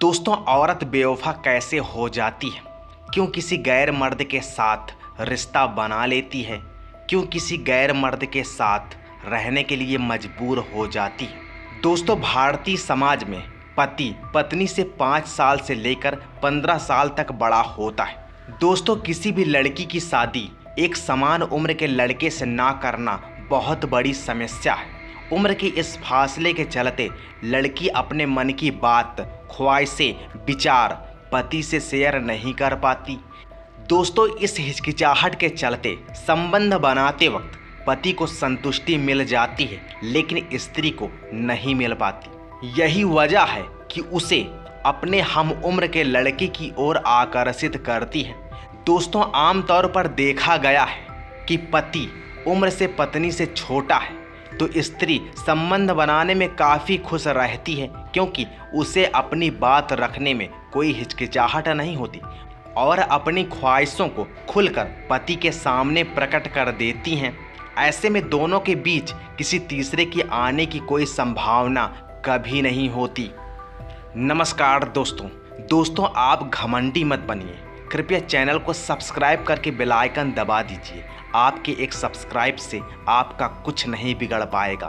दोस्तों, औरत बेवफा कैसे हो जाती है? क्यों किसी गैर मर्द के साथ रिश्ता बना लेती है? क्यों किसी गैर मर्द के साथ रहने के लिए मजबूर हो जाती है? दोस्तों, भारतीय समाज में पति पत्नी से 5 साल से लेकर 15 साल तक बड़ा होता है। दोस्तों, किसी भी लड़की की शादी एक समान उम्र के लड़के से ना करना बहुत बड़ी समस्या है। उम्र के इस फासले के चलते लड़की अपने मन की बात, ख्वाहिशें, विचार पति से शेयर नहीं कर पाती। दोस्तों, इस हिचकिचाहट के चलते संबंध बनाते वक्त पति को संतुष्टि मिल जाती है, लेकिन स्त्री को नहीं मिल पाती। यही वजह है कि उसे अपने हम उम्र के लड़के की ओर आकर्षित करती है। दोस्तों, आमतौर पर देखा गया है कि पति उम्र से पत्नी से छोटा है तो स्त्री संबंध बनाने में काफ़ी खुश रहती है, क्योंकि उसे अपनी बात रखने में कोई हिचकिचाहट नहीं होती और अपनी ख्वाहिशों को खुलकर पति के सामने प्रकट कर देती हैं। ऐसे में दोनों के बीच किसी तीसरे की आने की कोई संभावना कभी नहीं होती। नमस्कार दोस्तों, आप घमंडी मत बनिए। कृपया चैनल को सब्सक्राइब करके बेल आइकन दबा दीजिए। आपके एक सब्सक्राइब से आपका कुछ नहीं बिगड़ पाएगा।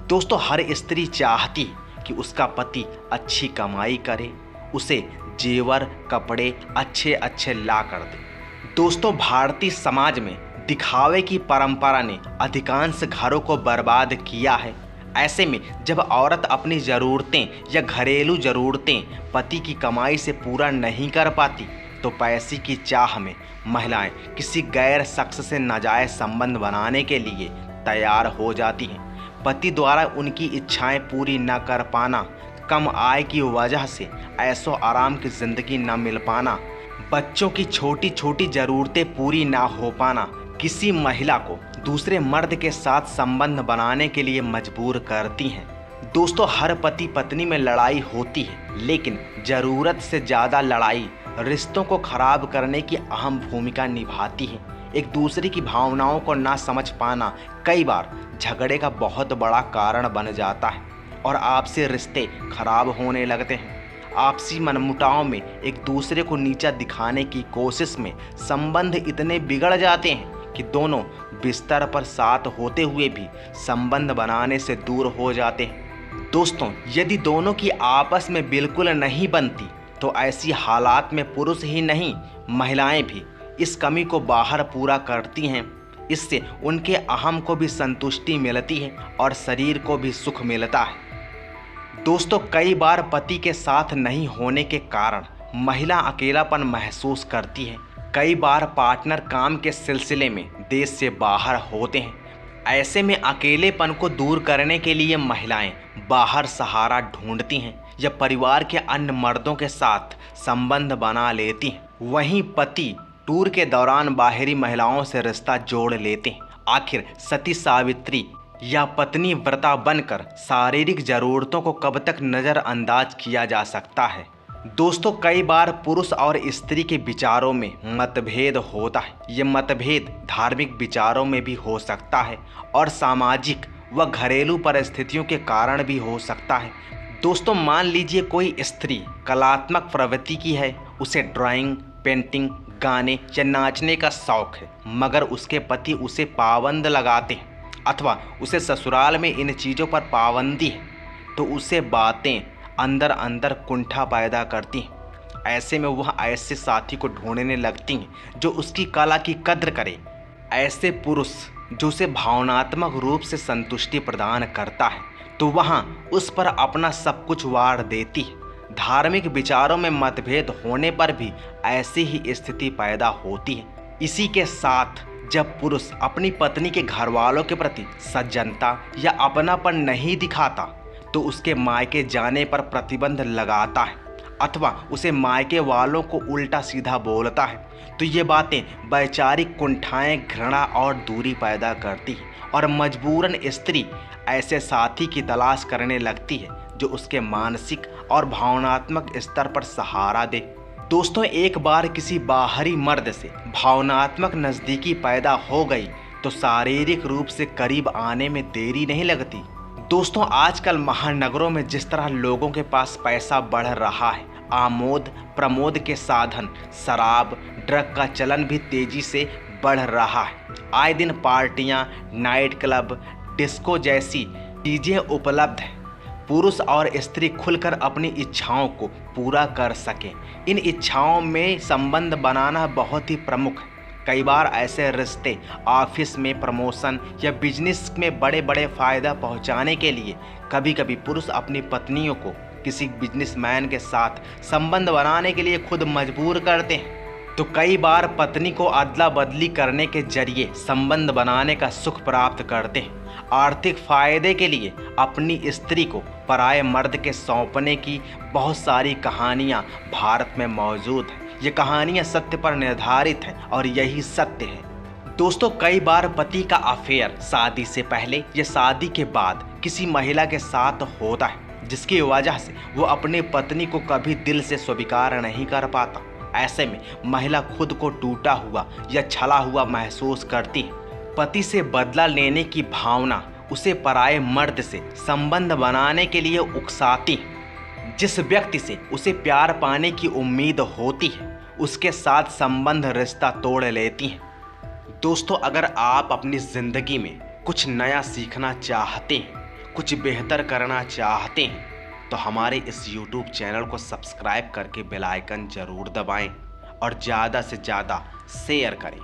दोस्तों, हर स्त्री चाहती कि उसका पति अच्छी कमाई करे, उसे जेवर कपड़े अच्छे ला कर दे। दोस्तों, भारतीय समाज में दिखावे की परंपरा ने अधिकांश घरों को बर्बाद किया है। ऐसे में जब औरत अपनी ज़रूरतें या घरेलू ज़रूरतें पति की कमाई से पूरा नहीं कर पाती तो पैसे की चाह में महिलाएं किसी गैर शख्स से नाजायज़ संबंध बनाने के लिए तैयार हो जाती हैं। पति द्वारा उनकी इच्छाएं पूरी न कर पाना, कम आय की वजह से ऐशो आराम की ज़िंदगी न मिल पाना, बच्चों की छोटी छोटी ज़रूरतें पूरी ना हो पाना किसी महिला को दूसरे मर्द के साथ संबंध बनाने के लिए मजबूर करती हैं। दोस्तों, हर पति पत्नी में लड़ाई होती है, लेकिन ज़रूरत से ज़्यादा लड़ाई रिश्तों को खराब करने की अहम भूमिका निभाती है। एक दूसरे की भावनाओं को ना समझ पाना कई बार झगड़े का बहुत बड़ा कारण बन जाता है और आपसी रिश्ते खराब होने लगते हैं। आपसी मनमुटाव में एक दूसरे को नीचा दिखाने की कोशिश में संबंध इतने बिगड़ जाते हैं कि दोनों बिस्तर पर साथ होते हुए भी संबंध बनाने से दूर हो जाते हैं। दोस्तों, यदि दोनों की आपस में बिल्कुल नहीं बनती तो ऐसी हालात में पुरुष ही नहीं, महिलाएं भी इस कमी को बाहर पूरा करती हैं। इससे उनके अहम को भी संतुष्टि मिलती है और शरीर को भी सुख मिलता है। दोस्तों, कई बार पति के साथ नहीं होने के कारण महिला अकेलापन महसूस करती है। कई बार पार्टनर काम के सिलसिले में देश से बाहर होते हैं। ऐसे में अकेलेपन को दूर करने के लिए महिलाएं बाहर सहारा ढूंढती हैं या परिवार के अन्य मर्दों के साथ संबंध बना लेती हैं। वहीं पति टूर के दौरान बाहरी महिलाओं से रिश्ता जोड़ लेते हैं। आखिर सती सावित्री या पत्नी व्रता बनकर शारीरिक जरूरतों को कब तक नज़रअंदाज किया जा सकता है? दोस्तों, कई बार पुरुष और स्त्री के विचारों में मतभेद होता है। ये मतभेद धार्मिक विचारों में भी हो सकता है और सामाजिक व घरेलू परिस्थितियों के कारण भी हो सकता है। दोस्तों, मान लीजिए कोई स्त्री कलात्मक प्रवृत्ति की है, उसे ड्राइंग, पेंटिंग, गाने या नाचने का शौक है, मगर उसके पति उसे पाबंद लगाते हैं अथवा उसे ससुराल में इन चीज़ों पर पाबंदी है, तो उसे बातें अंदर अंदर कुंठा पैदा करती हैं। ऐसे में वह ऐसे साथी को ढूंढने लगती हैं जो उसकी कला की कद्र करे, ऐसे पुरुष जो उसे भावनात्मक रूप से संतुष्टि प्रदान करता है, तो वहाँ उस पर अपना सब कुछ वार देती है। धार्मिक विचारों में मतभेद होने पर भी ऐसी ही स्थिति पैदा होती है। इसी के साथ जब पुरुष अपनी पत्नी के घर वालों के प्रति सज्जनता या अपनापन नहीं दिखाता तो उसके मायके जाने पर प्रतिबंध लगाता है अथवा उसे मायके वालों को उल्टा सीधा बोलता है, तो ये बातें वैचारिक कुंठाएं, घृणा और दूरी पैदा करती हैं और मजबूरन स्त्री ऐसे साथी की तलाश करने लगती है जो उसके मानसिक और भावनात्मक स्तर पर सहारा दे। दोस्तों, एक बार किसी बाहरी मर्द से भावनात्मक नज़दीकी पैदा हो गई तो शारीरिक रूप से करीब आने में देरी नहीं लगती। दोस्तों, आजकल महानगरों में जिस तरह लोगों के पास पैसा बढ़ रहा है, आमोद प्रमोद के साधन शराब ड्रग का चलन भी तेजी से बढ़ रहा है। आए दिन पार्टियां, नाइट क्लब, डिस्को जैसी चीज़ें उपलब्ध हैं। पुरुष और स्त्री खुलकर अपनी इच्छाओं को पूरा कर सकें, इन इच्छाओं में संबंध बनाना बहुत ही प्रमुख है। कई बार ऐसे रिश्ते ऑफिस में प्रमोशन या बिजनेस में बड़े बड़े फ़ायदा पहुंचाने के लिए कभी कभी पुरुष अपनी पत्नियों को किसी बिजनेसमैन के साथ संबंध बनाने के लिए खुद मजबूर करते हैं, तो कई बार पत्नी को अदला बदली करने के जरिए संबंध बनाने का सुख प्राप्त करते हैं। आर्थिक फायदे के लिए अपनी स्त्री को पराये मर्द के सौंपने की बहुत सारी कहानियां भारत में मौजूद हैं। ये कहानियां सत्य पर निर्धारित हैं और यही सत्य है। दोस्तों, कई बार पति का अफेयर शादी से पहले या शादी के बाद किसी महिला के साथ होता है, जिसकी वजह से वो अपनी पत्नी को कभी दिल से स्वीकार नहीं कर पाता। ऐसे में महिला खुद को टूटा हुआ या छला हुआ महसूस करती है। पति से बदला लेने की भावना उसे पराये मर्द से संबंध बनाने के लिए उकसाती है। जिस व्यक्ति से उसे प्यार पाने की उम्मीद होती है, उसके साथ संबंध रिश्ता तोड़ लेती है। दोस्तों, अगर आप अपनी ज़िंदगी में कुछ नया सीखना चाहते हैं, कुछ बेहतर करना चाहते हैं, तो हमारे इस YouTube चैनल को सब्सक्राइब करके बेल आइकन ज़रूर दबाएं और ज़्यादा से ज़्यादा शेयर करें।